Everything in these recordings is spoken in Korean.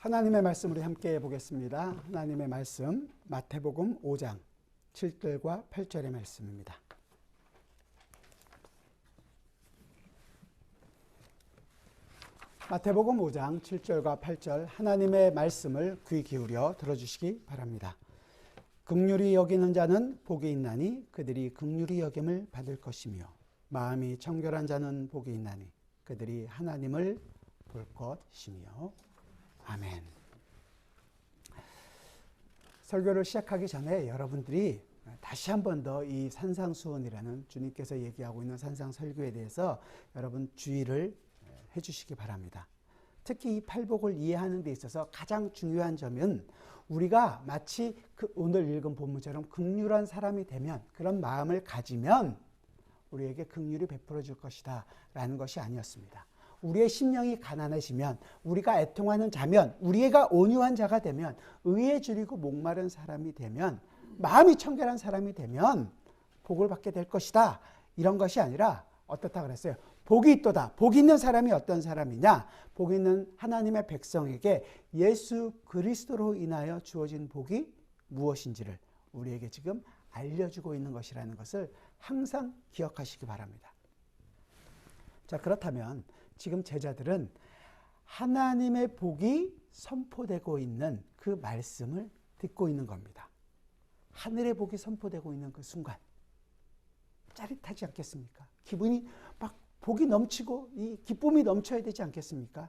하나님의 말씀 우리 함께 보겠습니다. 하나님의 말씀 마태복음 5장 7절과 8절의 말씀입니다. 마태복음 5장 7절과 8절 하나님의 말씀을 귀 기울여 들어주시기 바랍니다. 긍휼히 여기는 자는 복이 있나니 그들이 긍휼히 여김을 받을 것이며 마음이 청결한 자는 복이 있나니 그들이 하나님을 볼 것이며 아멘. 설교를 시작하기 전에 여러분들이 다시 한 번 더 이 산상수훈이라는 주님께서 얘기하고 있는 산상설교에 대해서 여러분 주의를 해주시기 바랍니다. 특히 이 팔복을 이해하는 데 있어서 가장 중요한 점은 우리가 마치 오늘 읽은 본문처럼 긍휼한 사람이 되면, 그런 마음을 가지면 우리에게 긍휼이 베풀어질 것이다 라는 것이 아니었습니다. 우리의 심령이 가난해지면, 우리가 애통하는 자면, 우리가 온유한 자가 되면, 의에 줄이고 목마른 사람이 되면, 마음이 청결한 사람이 되면 복을 받게 될 것이다, 이런 것이 아니라 어떻다 그랬어요? 복이 있도다. 복 있는 사람이 어떤 사람이냐? 복 있는 하나님의 백성에게 예수 그리스도로 인하여 주어진 복이 무엇인지를 우리에게 지금 알려주고 있는 것이라는 것을 항상 기억하시기 바랍니다. 자, 그렇다면 지금 제자들은 하나님의 복이 선포되고 있는 그 말씀을 듣고 있는 겁니다. 하늘의 복이 선포되고 있는 그 순간 짜릿하지 않겠습니까? 기분이 막 복이 넘치고 이 기쁨이 넘쳐야 되지 않겠습니까?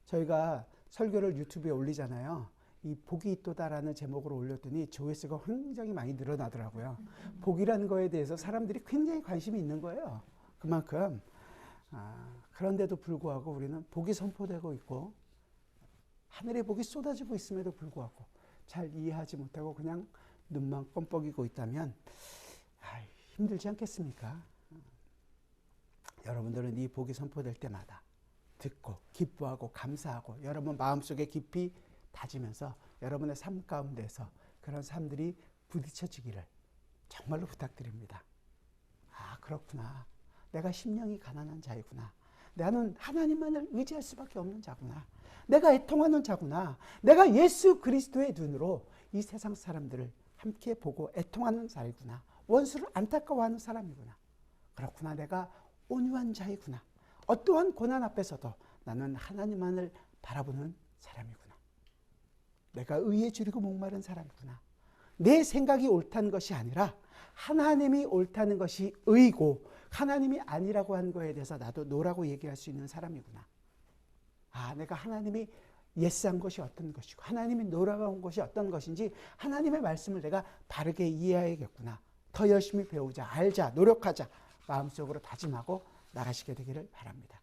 저희가 설교를 유튜브에 올리잖아요. 이 복이 있도다라는 제목으로 올렸더니 조회수가 굉장히 많이 늘어나더라고요. 복이라는 거에 대해서 사람들이 굉장히 관심이 있는 거예요. 그만큼 그런데도 불구하고 우리는 복이 선포되고 있고 하늘의 복이 쏟아지고 있음에도 불구하고 잘 이해하지 못하고 그냥 눈만 껌뻑이고 있다면 힘들지 않겠습니까? 여러분들은 이 복이 선포될 때마다 듣고 기뻐하고 감사하고 여러분 마음속에 깊이 다지면서 여러분의 삶 가운데서 그런 삶들이 부딪혀지기를 정말로 부탁드립니다. 그렇구나. 내가 심령이 가난한 자이구나. 나는 하나님만을 의지할 수밖에 없는 자구나. 내가 애통하는 자구나. 내가 예수 그리스도의 눈으로 이 세상 사람들을 함께 보고 애통하는 자이구나. 원수를 안타까워하는 사람이구나. 그렇구나. 내가 온유한 자이구나. 어떠한 고난 앞에서도 나는 하나님만을 바라보는 사람이구나. 내가 의에 줄이고 목마른 사람이구나. 내 생각이 옳다는 것이 아니라 하나님이 옳다는 것이 의고 하나님이 아니라고 한 거에 대해서 나도 노라고 얘기할 수 있는 사람이구나. 내가 하나님이 예스한 것이 어떤 것이고 하나님이 노라고 한 것이 어떤 것인지 하나님의 말씀을 내가 바르게 이해해야겠구나. 더 열심히 배우자, 알자, 노력하자 마음속으로 다짐하고 나가시게 되기를 바랍니다.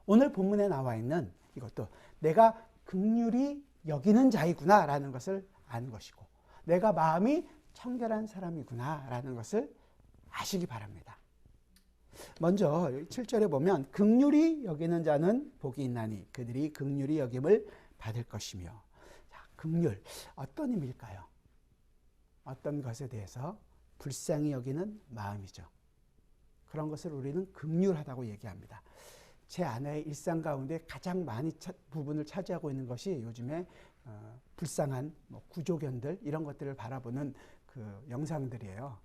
오늘 본문에 나와 있는 이것도 내가 긍휼히 여기는 자이구나 라는 것을 아는 것이고 내가 마음이 청결한 사람이구나 라는 것을 아시기 바랍니다. 먼저 7절에 보면 긍휼히 여기는 자는 복이 있나니 그들이 긍휼히 여김을 받을 것이며. 긍휼 어떤 의미일까요? 어떤 것에 대해서 불쌍히 여기는 마음이죠. 그런 것을 우리는 긍휼하다고 얘기합니다. 제 아내의 일상 가운데 가장 많이 부분을 차지하고 있는 것이 요즘에 불쌍한 구조견들 이런 것들을 바라보는 그 영상들이에요.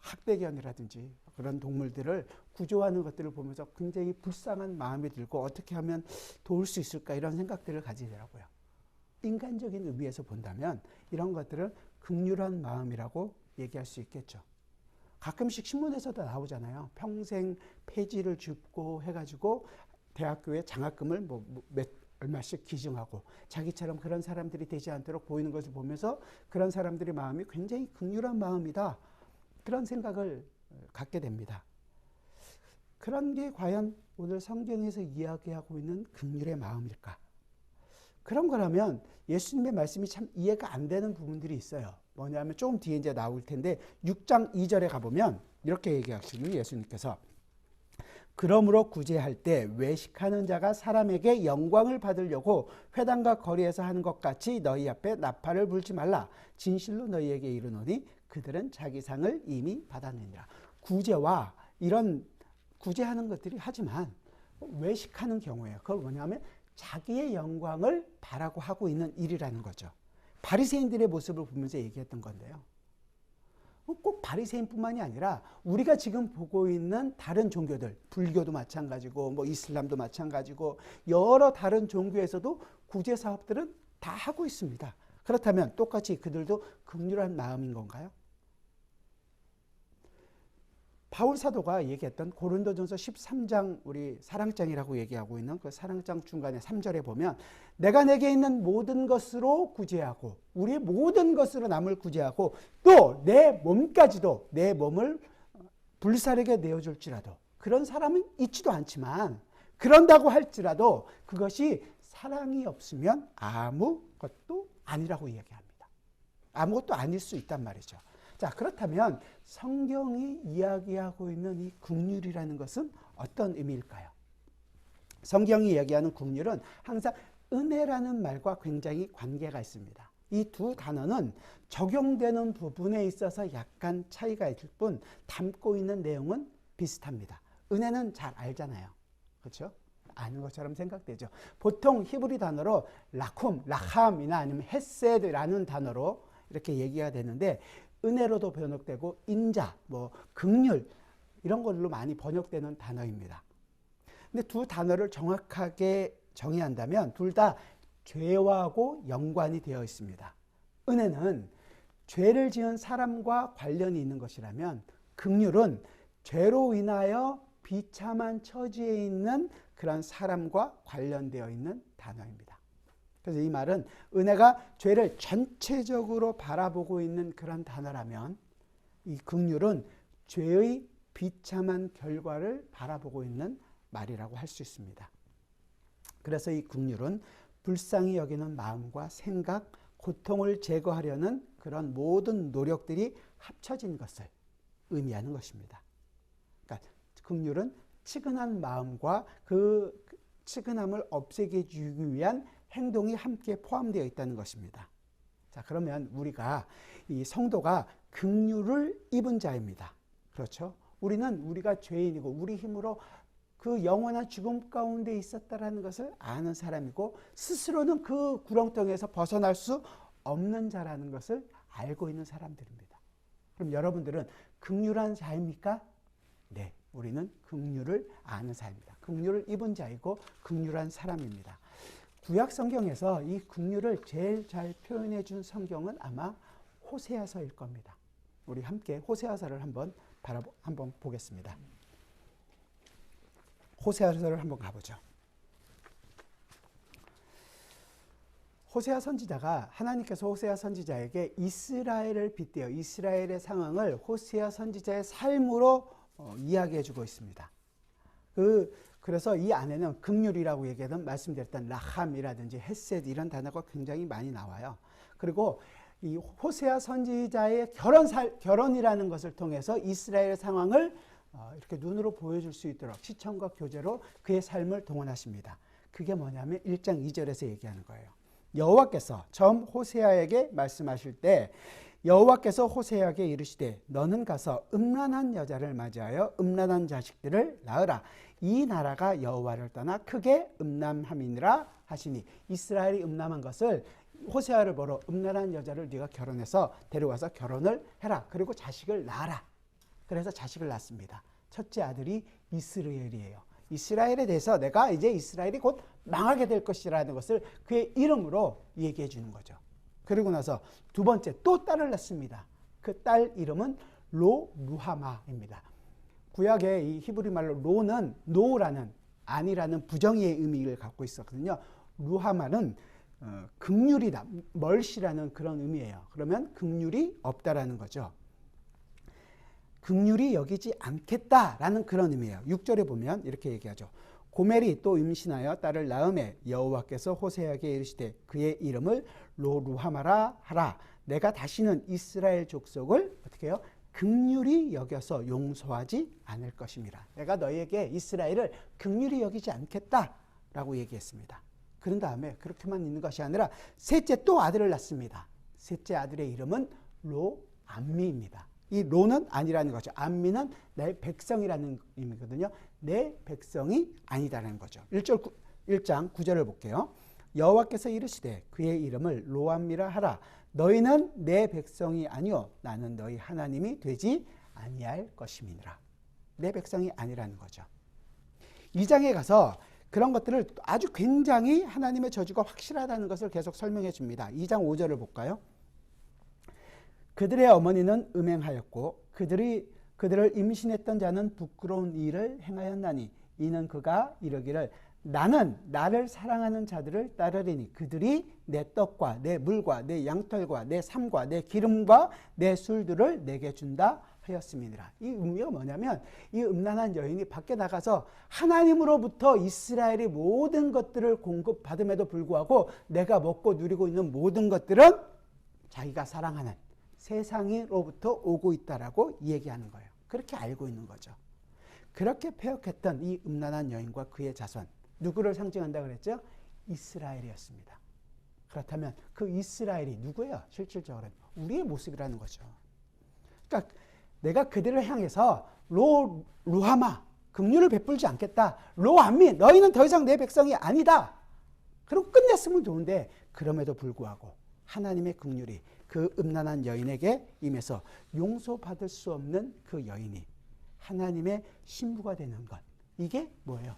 학대견이라든지 그런 동물들을 구조하는 것들을 보면서 굉장히 불쌍한 마음이 들고 어떻게 하면 도울 수 있을까 이런 생각들을 가지더라고요. 인간적인 의미에서 본다면 이런 것들은 긍휼한 마음이라고 얘기할 수 있겠죠. 가끔씩 신문에서도 나오잖아요. 평생 폐지를 줍고 해가지고 대학교에 장학금을 얼마씩 기증하고 자기처럼 그런 사람들이 되지 않도록 보이는 것을 보면서 그런 사람들의 마음이 굉장히 긍휼한 마음이다. 그런 생각을 갖게 됩니다. 그런 게 과연 오늘 성경에서 이야기하고 있는 긍휼의 마음일까? 그런 거라면 예수님의 말씀이 참 이해가 안 되는 부분들이 있어요. 뭐냐면 조금 뒤에 이제 나올 텐데 6장 2절에 가보면 이렇게 얘기하시는 예수님께서 그러므로 구제할 때 외식하는 자가 사람에게 영광을 받으려고 회당과 거리에서 하는 것 같이 너희 앞에 나팔을 불지 말라. 진실로 너희에게 이르노니 그들은 자기 상을 이미 받았느니라. 구제와 이런 구제하는 것들이 하지만 외식하는 경우에요. 그걸 뭐냐면 자기의 영광을 바라고 하고 있는 일이라는 거죠. 바리새인들의 모습을 보면서 얘기했던 건데요. 꼭 바리새인뿐만이 아니라 우리가 지금 보고 있는 다른 종교들, 불교도 마찬가지고 뭐 이슬람도 마찬가지고 여러 다른 종교에서도 구제 사업들은 다 하고 있습니다. 그렇다면 똑같이 그들도 긍휼한 마음인 건가요? 바울 사도가 얘기했던 고린도전서 13장, 우리 사랑장이라고 얘기하고 있는 그 사랑장 중간에 3절에 보면 내가 내게 있는 모든 것으로 구제하고 우리의 모든 것으로 남을 구제하고 또 내 몸까지도 내 몸을 불사르게 내어줄지라도, 그런 사람은 있지도 않지만 그런다고 할지라도 그것이 사랑이 없으면 아무것도 아니라고 이야기합니다. 아무것도 아닐 수 있단 말이죠. 자, 그렇다면 성경이 이야기하고 있는 이 긍휼이라는 것은 어떤 의미일까요? 성경이 이야기하는 긍휼은 항상 은혜라는 말과 굉장히 관계가 있습니다. 이 두 단어는 적용되는 부분에 있어서 약간 차이가 있을 뿐 담고 있는 내용은 비슷합니다. 은혜는 잘 알잖아요. 그렇죠? 아는 것처럼 생각되죠. 보통 히브리 단어로 라쿰, 라함이나 아니면 헤세드라는 단어로 이렇게 얘기가 되는데 은혜로도 번역되고 인자, 뭐 긍휼 이런 걸로 많이 번역되는 단어입니다. 근데 두 단어를 정확하게 정의한다면 둘 다 죄와고 연관이 되어 있습니다. 은혜는 죄를 지은 사람과 관련이 있는 것이라면 긍휼은 죄로 인하여 비참한 처지에 있는 그런 사람과 관련되어 있는 단어입니다. 그래서 이 말은 은혜가 죄를 전체적으로 바라보고 있는 그런 단어라면 이 긍휼은 죄의 비참한 결과를 바라보고 있는 말이라고 할 수 있습니다. 그래서 이 긍휼은 불쌍히 여기는 마음과 생각, 고통을 제거하려는 그런 모든 노력들이 합쳐진 것을 의미하는 것입니다. 그러니까 긍휼은 치근한 마음과 그 치근함을 없애게 주기 위한 행동이 함께 포함되어 있다는 것입니다. 자, 그러면 우리가 이 성도가 긍휼을 입은 자입니다. 그렇죠? 우리가 죄인이고 우리 힘으로 그 영원한 죽음 가운데 있었다라는 것을 아는 사람이고 스스로는 그 구렁텅이에서 벗어날 수 없는 자라는 것을 알고 있는 사람들입니다. 그럼 여러분들은 긍휼한 자입니까? 네, 우리는 긍휼을 아는 자입니다. 긍휼을 입은 자이고 긍휼한 사람입니다. 구약 성경에서 이 긍휼을 제일 잘 표현해 준 성경은 아마 호세아서일 겁니다. 우리 함께 호세아서를 한번 보겠습니다. 호세아서를 한번 가보죠. 호세아 선지자가 하나님께서 호세아 선지자에게 이스라엘을 빗대어 이스라엘의 상황을 호세아 선지자의 삶으로 이야기해 주고 있습니다. 그래서 이 안에는 긍휼이라고 얘기하던 말씀드렸던 라함이라든지 헤세드 이런 단어가 굉장히 많이 나와요. 그리고 이 호세아 선지자의 결혼이라는 것을 통해서 이스라엘의 상황을 이렇게 눈으로 보여줄 수 있도록 시청과 교제로 그의 삶을 동원하십니다. 그게 뭐냐면 1장 2절에서 얘기하는 거예요. 여호와께서 처음 호세아에게 말씀하실 때 여호와께서 호세아에게 이르시되 너는 가서 음란한 여자를 맞이하여 음란한 자식들을 낳으라. 이 나라가 여호와를 떠나 크게 음란함이니라 하시니 이스라엘이 음란한 것을 호세아를 보러 음란한 여자를 네가 결혼해서 데려와서 결혼을 해라. 그리고 자식을 낳아라. 그래서 자식을 낳습니다. 첫째 아들이 이스라엘이에요. 이스라엘에 대해서 내가 이제 이스라엘이 곧 망하게 될 것이라는 것을 그의 이름으로 얘기해 주는 거죠. 그리고 나서 두 번째 또 딸을 낳습니다. 그 딸 이름은 루하마입니다. 구약의 이 히브리 말로 로는 노라는 아니라는 부정의의 의미를 갖고 있었거든요. 루하마는 긍휼이다, 멀시라는 그런 의미예요. 그러면 긍휼이 없다라는 거죠. 긍휼히 여기지 않겠다라는 그런 의미예요. 6절에 보면 이렇게 얘기하죠. 고멜이 또 임신하여 딸을 낳음에 여호와께서 호세아에게 이르시되 그의 이름을 로루하마라 하라. 내가 다시는 이스라엘 족속을 어떻게 해요? 긍휼히 여겨서 용서하지 않을 것임이라. 내가 너희에게 이스라엘을 긍휼히 여기지 않겠다라고 얘기했습니다. 그런 다음에 그렇게만 있는 것이 아니라 셋째 또 아들을 낳습니다. 셋째 아들의 이름은 로암미입니다. 이 로는 아니라는 거죠. 암미는 내 백성이라는 의미거든요. 내 백성이 아니다라는 거죠. 1절 1장 9절을 볼게요. 여호와께서 이르시되 그의 이름을 로암미라 하라. 너희는 내 백성이 아니요 나는 너희 하나님이 되지 아니할 것임이니라. 내 백성이 아니라는 거죠. 2장에 가서 그런 것들을 아주 굉장히 하나님의 저주가 확실하다는 것을 계속 설명해 줍니다. 2장 5절을 볼까요? 그들의 어머니는 음행하였고 그들을 임신했던 자는 부끄러운 일을 행하였나니 이는 그가 이르기를 나는 나를 사랑하는 자들을 따르리니 그들이 내 떡과 내 물과 내 양털과 내 삶과 내 기름과 내 술들을 내게 준다 하였음이니라. 이 의미가 뭐냐면 이 음란한 여인이 밖에 나가서 하나님으로부터 이스라엘이 모든 것들을 공급받음에도 불구하고 내가 먹고 누리고 있는 모든 것들은 자기가 사랑하는 세상으로부터 오고 있다라고 얘기하는 거예요. 그렇게 알고 있는 거죠. 그렇게 패역했던 이 음란한 여인과 그의 자손, 누구를 상징한다 그랬죠? 이스라엘이었습니다. 그렇다면 그 이스라엘이 누구예요? 실질적으로는 우리의 모습이라는 거죠. 그러니까 내가 그들을 향해서 루하마, 긍휼을 베풀지 않겠다. 로암미, 너희는 더 이상 내 백성이 아니다. 그리고 끝냈으면 좋은데 그럼에도 불구하고 하나님의 긍휼이 그 음란한 여인에게 임해서 용서받을 수 없는 그 여인이 하나님의 신부가 되는 것. 이게 뭐예요?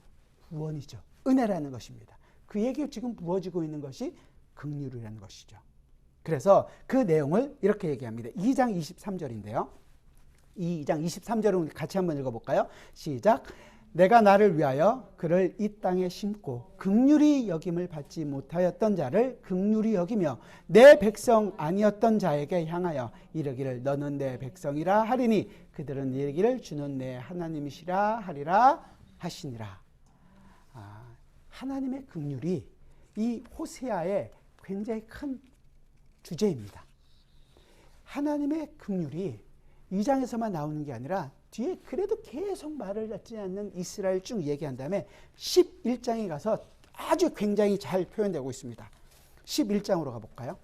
구원이죠. 은혜라는 것입니다. 그에게 지금 부어지고 있는 것이 긍휼이라는 것이죠. 그래서 그 내용을 이렇게 얘기합니다. 2장 23절인데요. 2장 23절을 같이 한번 읽어볼까요? 시작. 내가 나를 위하여 그를 이 땅에 심고 긍휼히 여김을 받지 못하였던 자를 긍휼히 여기며 내 백성 아니었던 자에게 향하여 이르기를 너는 내 백성이라 하리니 그들은 이르기를 주는 내 하나님이시라 하리라 하시니라. 하나님의 긍휼이 이 호세아의 굉장히 큰 주제입니다. 하나님의 긍휼이 2장에서만 나오는 게 아니라 뒤에 그래도 계속 말을 듣지 않는 이스라엘 쭉 얘기한 다음에 11장에 가서 아주 굉장히 잘 표현되고 있습니다. 11장으로 가볼까요?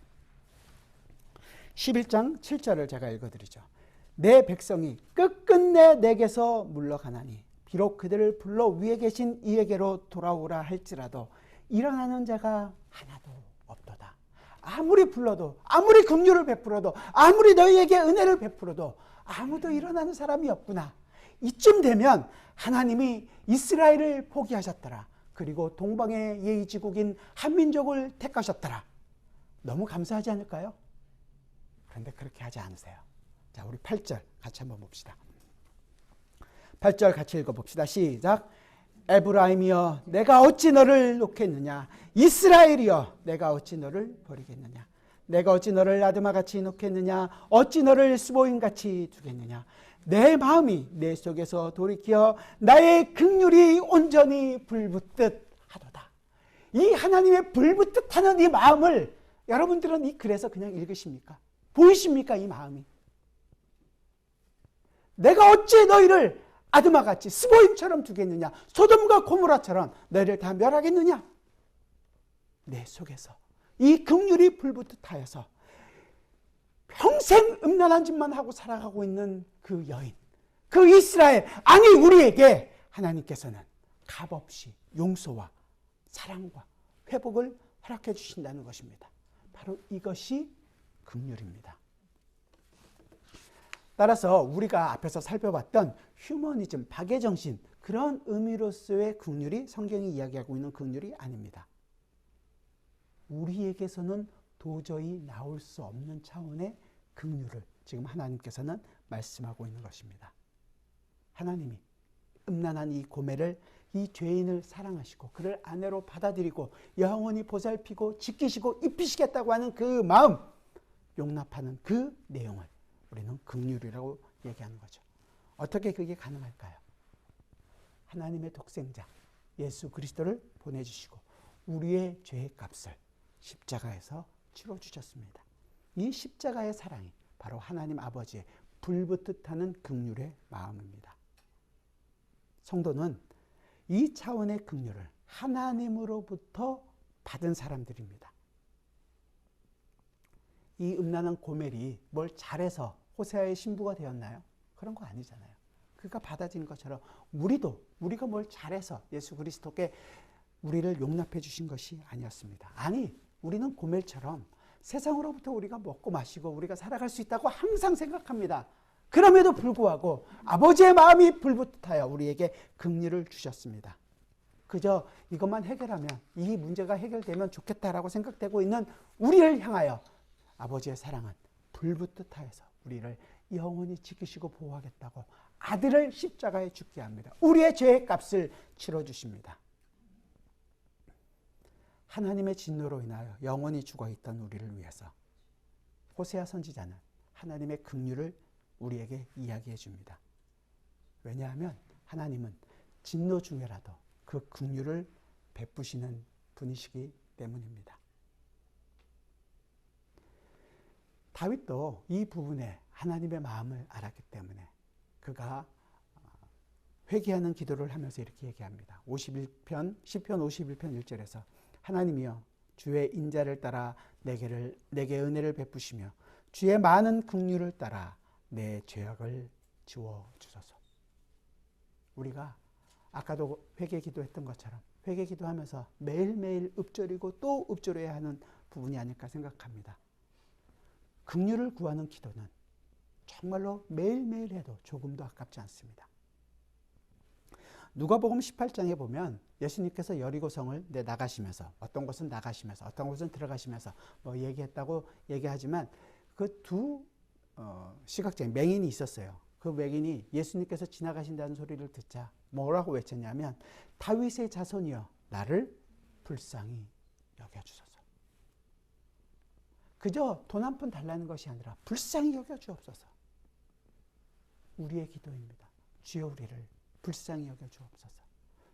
11장 7절을 제가 읽어드리죠. 내 백성이 끝끝내 내게서 물러가나니 비록 그들을 불러 위에 계신 이에게로 돌아오라 할지라도 일어나는 자가 하나도 없도다. 아무리 불러도 아무리 긍휼을 베풀어도 아무리 너희에게 은혜를 베풀어도 아무도 일어나는 사람이 없구나. 이쯤 되면 하나님이 이스라엘을 포기하셨더라. 그리고 동방의 예의지국인 한민족을 택하셨더라. 너무 감사하지 않을까요? 그런데 그렇게 하지 않으세요. 자, 우리 8절 같이 한번 봅시다. 8절 같이 읽어봅시다. 시작. 에브라임이여 내가 어찌 너를 놓겠느냐. 이스라엘이여 내가 어찌 너를 버리겠느냐. 내가 어찌 너를 아드마같이 놓겠느냐. 어찌 너를 스보임같이 두겠느냐. 내 마음이 내 속에서 돌이켜 나의 긍휼이 온전히 불붙듯 하도다. 이 하나님의 불붙듯 하는 이 마음을 여러분들은 이 글에서 그냥 읽으십니까? 보이십니까? 이 마음이. 내가 어찌 너희를 아드마같이 스보임처럼 두겠느냐. 소돔과 고모라처럼 너희를 다 멸하겠느냐. 내 속에서 이 긍휼이 불붙듯하여서 평생 음란한 짓만 하고 살아가고 있는 그 여인, 그 이스라엘, 아니 우리에게 하나님께서는 값없이 용서와 사랑과 회복을 허락해 주신다는 것입니다. 바로 이것이 긍휼입니다. 따라서 우리가 앞에서 살펴봤던 휴머니즘, 박애정신, 그런 의미로서의 긍휼이 성경이 이야기하고 있는 긍휼이 아닙니다. 우리에게서는 도저히 나올 수 없는 차원의 긍휼을 지금 하나님께서는 말씀하고 있는 것입니다. 하나님이 음란한 이 고멜을, 이 죄인을 사랑하시고 그를 아내로 받아들이고 영원히 보살피고 지키시고 입히시겠다고 하는 그 마음, 용납하는 그 내용을 우리는 긍휼이라고 얘기하는 거죠. 어떻게 그게 가능할까요? 하나님의 독생자 예수 그리스도를 보내주시고 우리의 죄의 값을 십자가에서 치러주셨습니다. 이 십자가의 사랑이 바로 하나님 아버지의 불붙듯 하는 긍휼의 마음입니다. 성도는 이 차원의 긍휼을 하나님으로부터 받은 사람들입니다. 이 음란한 고멜이 뭘 잘해서 호세아의 신부가 되었나요? 그런 거 아니잖아요. 그가 받아진 것처럼 우리가 뭘 잘해서 예수 그리스도께 우리를 용납해 주신 것이 아니었습니다. 아니, 우리는 고멜처럼 세상으로부터 우리가 먹고 마시고 우리가 살아갈 수 있다고 항상 생각합니다. 그럼에도 불구하고 아버지의 마음이 불붙어요. 우리에게 긍휼을 주셨습니다. 그저 이것만 해결하면, 이 문제가 해결되면 좋겠다라고 생각되고 있는 우리를 향하여 아버지의 사랑은 불붙듯 하여서 우리를 영원히 지키시고 보호하겠다고 아들을 십자가에 죽게 합니다. 우리의 죄의 값을 치러주십니다. 하나님의 진노로 인하여 영원히 죽어있던 우리를 위해서 호세아 선지자는 하나님의 긍휼을 우리에게 이야기해 줍니다. 왜냐하면 하나님은 진노 중에라도 그 긍휼을 베푸시는 분이시기 때문입니다. 다윗도 이 부분에 하나님의 마음을 알았기 때문에 그가 회개하는 기도를 하면서 이렇게 얘기합니다. 51편, 시편 51편 1절에서 하나님이여 주의 인자를 따라 내게 은혜를 베푸시며 주의 많은 긍휼을 따라 내 죄악을 지워주소서. 우리가 아까도 회개 기도했던 것처럼 회개 기도하면서 매일매일 읊조리고 또 읊조려야 하는 부분이 아닐까 생각합니다. 긍휼을 구하는 기도는 정말로 매일매일 해도 조금도 아깝지 않습니다. 누가복음 18장에 보면 예수님께서 여리고성을 나가시면서 어떤 곳은 나가시면서 어떤 곳은 들어가시면서 뭐 얘기했다고 얘기하지만 그 두 시각장애 맹인이 있었어요. 그 맹인이 예수님께서 지나가신다는 소리를 듣자 뭐라고 외쳤냐면 다윗의 자손이여 나를 불쌍히 여겨주소서. 그저 돈 한 푼 달라는 것이 아니라 불쌍히 여겨주옵소서. 우리의 기도입니다. 주여 우리를 불쌍히 여겨주옵소서.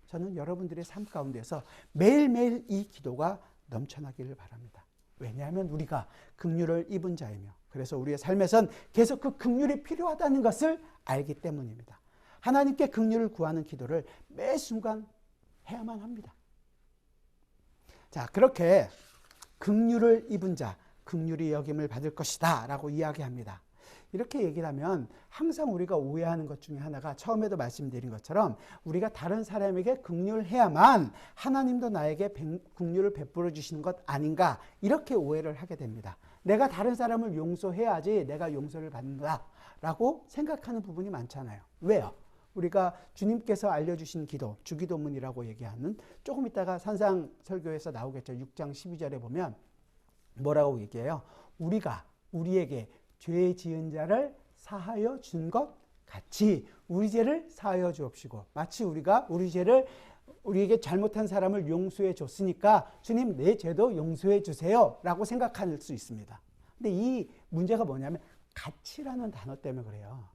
저는 여러분들의 삶 가운데서 매일매일 이 기도가 넘쳐나기를 바랍니다. 왜냐하면 우리가 긍휼을 입은 자이며 그래서 우리의 삶에선 계속 그 긍휼이 필요하다는 것을 알기 때문입니다. 하나님께 긍휼을 구하는 기도를 매 순간 해야만 합니다. 자, 그렇게 긍휼을 입은 자, 긍휼이 여김을 받을 것이다 라고 이야기합니다. 이렇게 얘기를 하면 항상 우리가 오해하는 것 중에 하나가 처음에도 말씀드린 것처럼 우리가 다른 사람에게 긍휼해야만 하나님도 나에게 긍휼을 베풀어 주시는 것 아닌가 이렇게 오해를 하게 됩니다. 내가 다른 사람을 용서해야지 내가 용서를 받는다라고 생각하는 부분이 많잖아요. 왜요? 우리가 주님께서 알려주신 기도, 주기도문이라고 얘기하는 조금 이따가 산상설교에서 나오겠죠. 6장 12절에 보면 뭐라고 얘기해요? 우리가 우리에게 죄 지은 자를 사하여 준 것 같이 우리 죄를 사하여 주옵시고 마치 우리가 우리에게 잘못한 사람을 용서해 줬으니까 주님 내 죄도 용서해 주세요 라고 생각할 수 있습니다. 근데 이 문제가 뭐냐면 가치라는 단어 때문에 그래요.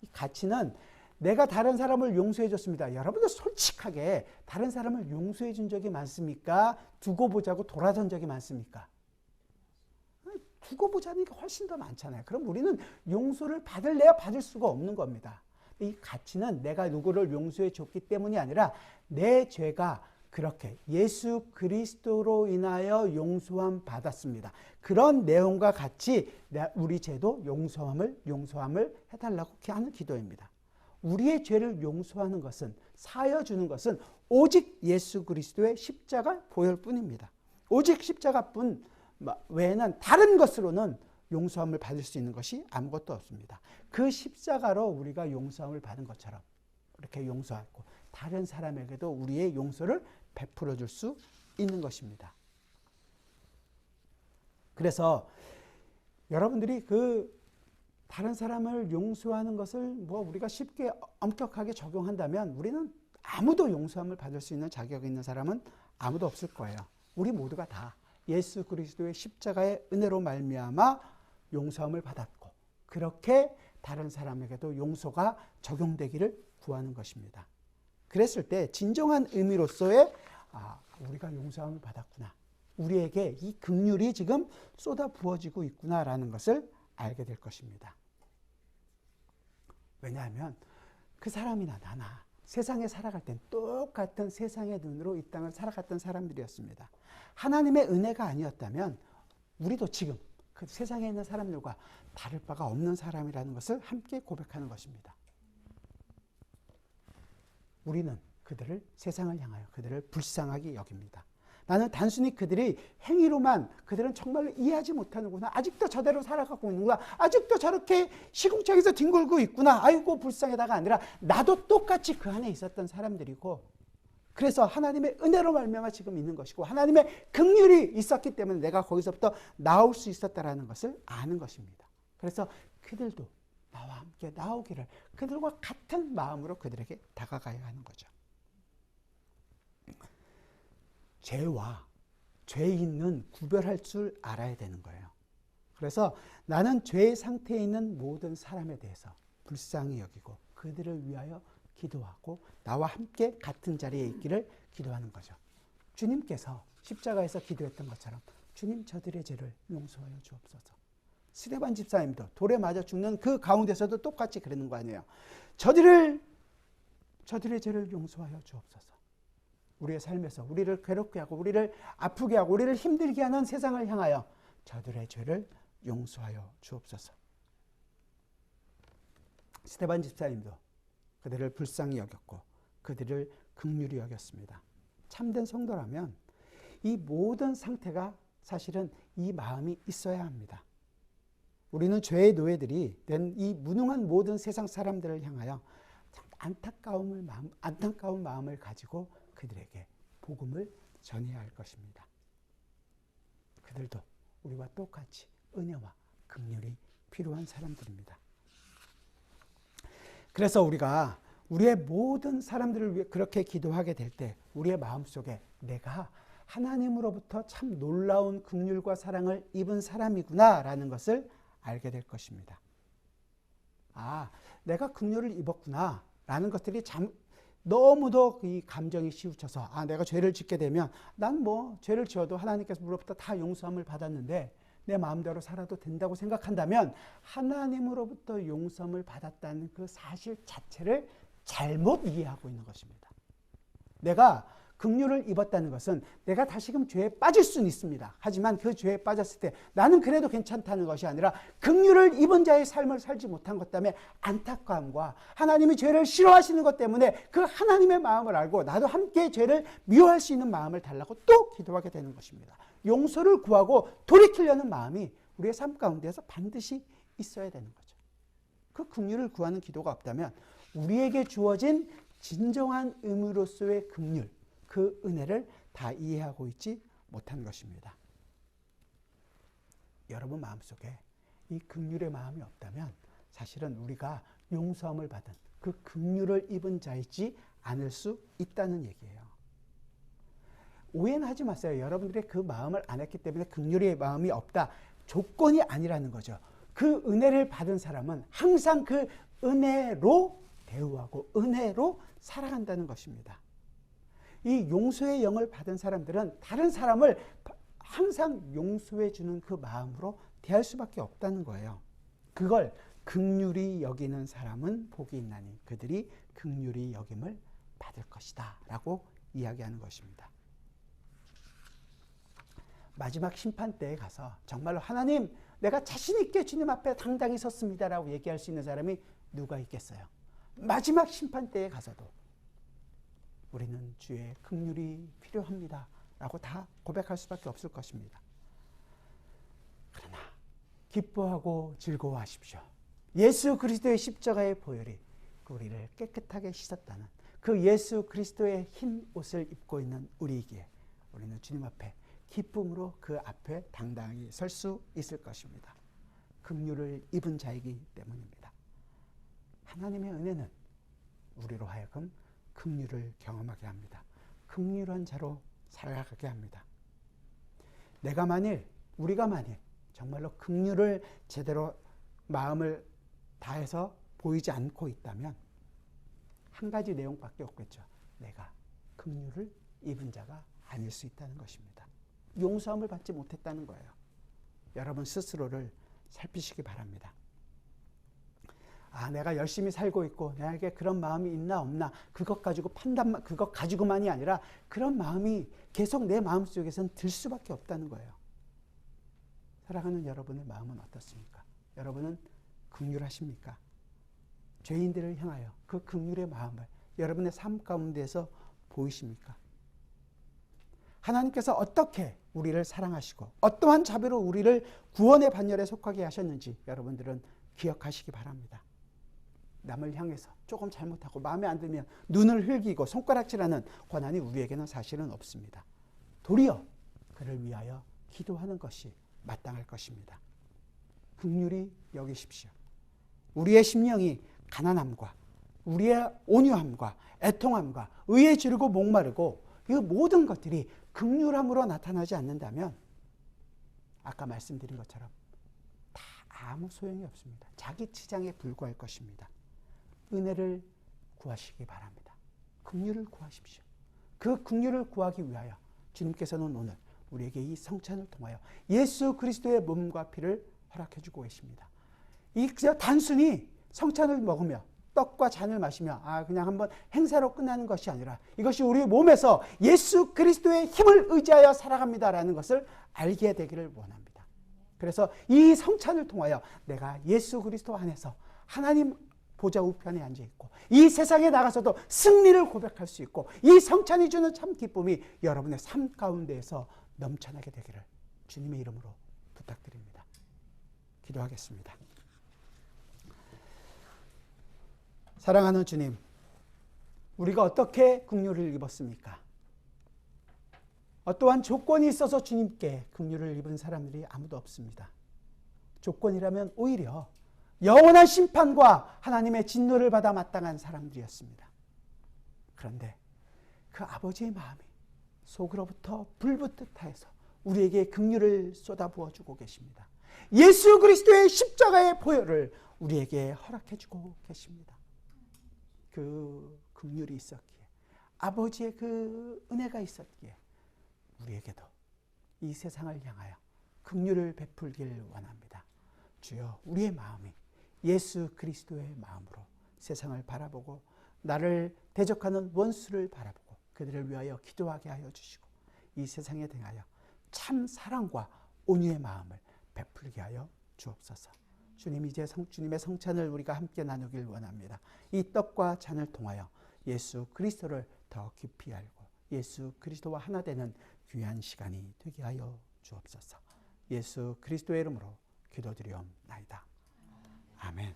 이 가치는 내가 다른 사람을 용서해 줬습니다. 여러분들 솔직하게 다른 사람을 용서해 준 적이 많습니까? 두고 보자고 돌아선 적이 많습니까? 두고 보자는 게 훨씬 더 많잖아요. 그럼 우리는 용서를 받을래야 받을 수가 없는 겁니다. 이 가치는 내가 누구를 용서해 줬기 때문이 아니라 내 죄가 그렇게 예수 그리스도로 인하여 용서함 받았습니다. 그런 내용과 같이 우리 죄도 용서함을 해달라고 하는 기도입니다. 우리의 죄를 용서하는 것은 사하여 주는 것은 오직 예수 그리스도의 십자가 보혈 뿐입니다. 오직 십자가뿐 외에는 다른 것으로는 용서함을 받을 수 있는 것이 아무것도 없습니다. 그 십자가로 우리가 용서함을 받은 것처럼 이렇게 용서하고 다른 사람에게도 우리의 용서를 베풀어 줄 수 있는 것입니다. 그래서 여러분들이 그 다른 사람을 용서하는 것을 우리가 쉽게 엄격하게 적용한다면 우리는 아무도 용서함을 받을 수 있는 자격이 있는 사람은 아무도 없을 거예요. 우리 모두가 다 예수 그리스도의 십자가의 은혜로 말미암아 용서함을 받았고 그렇게 다른 사람에게도 용서가 적용되기를 구하는 것입니다. 그랬을 때 진정한 의미로서의 우리가 용서함을 받았구나. 우리에게 이 긍휼이 지금 쏟아 부어지고 있구나라는 것을 알게 될 것입니다. 왜냐하면 그 사람이나 나나 세상에 살아갈 땐 똑같은 세상의 눈으로 이 땅을 살아갔던 사람들이었습니다. 하나님의 은혜가 아니었다면 우리도 지금 그 세상에 있는 사람들과 다를 바가 없는 사람이라는 것을 함께 고백하는 것입니다. 우리는 그들을 세상을 향하여 그들을 불쌍하게 여깁니다. 나는 단순히 그들이 행위로만 그들은 정말로 이해하지 못하는구나. 아직도 저대로 살아가고 있는구나. 아직도 저렇게 시궁창에서 뒹굴고 있구나. 아이고 불쌍하다가 아니라 나도 똑같이 그 안에 있었던 사람들이고 그래서 하나님의 은혜로 말미암아 지금 있는 것이고 하나님의 긍휼이 있었기 때문에 내가 거기서부터 나올 수 있었다라는 것을 아는 것입니다. 그래서 그들도 나와 함께 나오기를 그들과 같은 마음으로 그들에게 다가가야 하는 거죠. 죄와 죄인은 구별할 줄 알아야 되는 거예요. 그래서 나는 죄의 상태에 있는 모든 사람에 대해서 불쌍히 여기고 그들을 위하여 기도하고 나와 함께 같은 자리에 있기를 기도하는 거죠. 주님께서 십자가에서 기도했던 것처럼 주님 저들의 죄를 용서하여 주옵소서. 스데반 집사님도 돌에 맞아 죽는 그 가운데서도 똑같이 그러는 거 아니에요. 저들의 죄를 용서하여 주옵소서. 우리의 삶에서 우리를 괴롭게 하고 우리를 아프게 하고 우리를 힘들게 하는 세상을 향하여 저들의 죄를 용서하여 주옵소서. 스데반 집사님도 그들을 불쌍히 여겼고 그들을 긍휼히 여겼습니다. 참된 성도라면 이 모든 상태가 사실은 이 마음이 있어야 합니다. 우리는 죄의 노예들이 된 이 무능한 모든 세상 사람들을 향하여 참 안타까운 마음을 가지고 그들에게 복음을 전해야 할 것입니다. 그들도 우리와 똑같이 은혜와 긍휼이 필요한 사람들입니다. 그래서 우리가 우리의 모든 사람들을 위해 그렇게 기도하게 될 때 우리의 마음속에 내가 하나님으로부터 참 놀라운 긍휼과 사랑을 입은 사람이구나라는 것을 알게 될 것입니다. 아, 내가 긍휼을 입었구나라는 것들이 너무도 이 감정이 치우쳐서 내가 죄를 짓게 되면 난 뭐 죄를 지어도 하나님께서로부터 다 용서함을 받았는데 내 마음대로 살아도 된다고 생각한다면 하나님으로부터 용서함을 받았다는 그 사실 자체를 잘못 이해하고 있는 것입니다. 내가 긍휼을 입었다는 것은 내가 다시금 죄에 빠질 수는 있습니다. 하지만 그 죄에 빠졌을 때 나는 그래도 괜찮다는 것이 아니라 긍휼을 입은 자의 삶을 살지 못한 것 때문에 안타까움과 하나님이 죄를 싫어하시는 것 때문에 그 하나님의 마음을 알고 나도 함께 죄를 미워할 수 있는 마음을 달라고 또 기도하게 되는 것입니다. 용서를 구하고 돌이키려는 마음이 우리의 삶 가운데서 반드시 있어야 되는 거죠. 그 긍휼을 구하는 기도가 없다면 우리에게 주어진 진정한 의미로서의 긍휼, 그 은혜를 다 이해하고 있지 못한 것입니다. 여러분 마음속에 이 긍휼의 마음이 없다면 사실은 우리가 용서함을 받은 그 긍휼을 입은 자이지 않을 수 있다는 얘기예요. 오해는 하지 마세요. 여러분들의 그 마음을 안 했기 때문에 긍휼의 마음이 없다. 조건이 아니라는 거죠. 그 은혜를 받은 사람은 항상 그 은혜로 대우하고 은혜로 살아간다는 것입니다. 이 용서의 영을 받은 사람들은 다른 사람을 항상 용서해 주는 그 마음으로 대할 수밖에 없다는 거예요. 그걸 긍휼히 여기는 사람은 복이 있나니 그들이 긍휼히 여김을 받을 것이다 라고 이야기하는 것입니다. 마지막 심판 때에 가서 정말로 하나님 내가 자신 있게 주님 앞에 당당히 섰습니다 라고 얘기할 수 있는 사람이 누가 있겠어요? 마지막 심판 때에 가서도 우리는 주의 긍휼이 필요합니다 라고 다 고백할 수밖에 없을 것입니다. 그러나 기뻐하고 즐거워하십시오. 예수 그리스도의 십자가의 보혈이 우리를 깨끗하게 씻었다는 그 예수 그리스도의 흰 옷을 입고 있는 우리에게 우리는 주님 앞에 기쁨으로 그 앞에 당당히 설 수 있을 것입니다. 긍휼을 입은 자이기 때문입니다. 하나님의 은혜는 우리로 하여금 긍휼을 경험하게 합니다. 긍휼한 자로 살아가게 합니다. 우리가 만일 정말로 긍휼을 제대로 마음을 다해서 보이지 않고 있다면 한 가지 내용밖에 없겠죠. 내가 긍휼을 입은 자가 아닐 수 있다는 것입니다. 용서함을 받지 못했다는 거예요. 여러분 스스로를 살피시기 바랍니다. 내가 열심히 살고 있고 내게 그런 마음이 있나 없나 그것 가지고만이 아니라 그런 마음이 계속 내 마음속에서는 들 수밖에 없다는 거예요. 사랑하는 여러분의 마음은 어떻습니까? 여러분은 긍휼하십니까? 죄인들을 향하여 그 긍휼의 마음을 여러분의 삶 가운데서 보이십니까? 하나님께서 어떻게 우리를 사랑하시고 어떠한 자비로 우리를 구원의 반열에 속하게 하셨는지 여러분들은 기억하시기 바랍니다. 남을 향해서 조금 잘못하고 마음에 안 들면 눈을 흘기고 손가락질하는 권한이 우리에게는 사실은 없습니다. 도리어 그를 위하여 기도하는 것이 마땅할 것입니다. 긍휼히 여기십시오. 우리의 심령이 가난함과 우리의 온유함과 애통함과 의에 지르고 목마르고 이 모든 것들이 긍휼함으로 나타나지 않는다면 아까 말씀드린 것처럼 다 아무 소용이 없습니다. 자기 치장에 불과할 것입니다. 은혜를 구하시기 바랍니다. 긍휼을 구하십시오. 그 긍휼을 구하기 위하여 주님께서는 오늘 우리에게 이 성찬을 통하여 예수 그리스도의 몸과 피를 허락해 주고 계십니다. 이 그냥 단순히 성찬을 먹으며 떡과 잔을 마시며 그냥 한번 행사로 끝나는 것이 아니라 이것이 우리 몸에서 예수 그리스도의 힘을 의지하여 살아갑니다라는 것을 알게 되기를 원합니다. 그래서 이 성찬을 통하여 내가 예수 그리스도 안에서 하나님 보좌 우편에 앉아있고 이 세상에 나가서도 승리를 고백할 수 있고 이 성찬이 주는 참 기쁨이 여러분의 삶 가운데에서 넘쳐나게 되기를 주님의 이름으로 부탁드립니다. 기도하겠습니다. 사랑하는 주님, 우리가 어떻게 긍휼을 입었습니까? 어떠한 조건이 있어서 주님께 긍휼을 입은 사람들이 아무도 없습니다. 조건이라면 오히려 영원한 심판과 하나님의 진노를 받아 마땅한 사람들이었습니다. 그런데 그 아버지의 마음이 속으로부터 불붙듯 하여서 우리에게 긍휼을 쏟아부어 주고 계십니다. 예수 그리스도의 십자가의 보혈을 우리에게 허락해 주고 계십니다. 그 긍휼이 있었기에 아버지의 그 은혜가 있었기에 우리에게도 이 세상을 향하여 긍휼을 베풀길 원합니다. 주여, 우리의 마음이 예수 그리스도의 마음으로 세상을 바라보고 나를 대적하는 원수를 바라보고 그들을 위하여 기도하게 하여 주시고 이 세상에 대하여 참 사랑과 온유의 마음을 베풀게 하여 주옵소서. 주님, 이제 주님의 성찬을 우리가 함께 나누길 원합니다. 이 떡과 잔을 통하여 예수 그리스도를 더 깊이 알고 예수 그리스도와 하나 되는 귀한 시간이 되게 하여 주옵소서. 예수 그리스도의 이름으로 기도드리옵나이다. 아멘.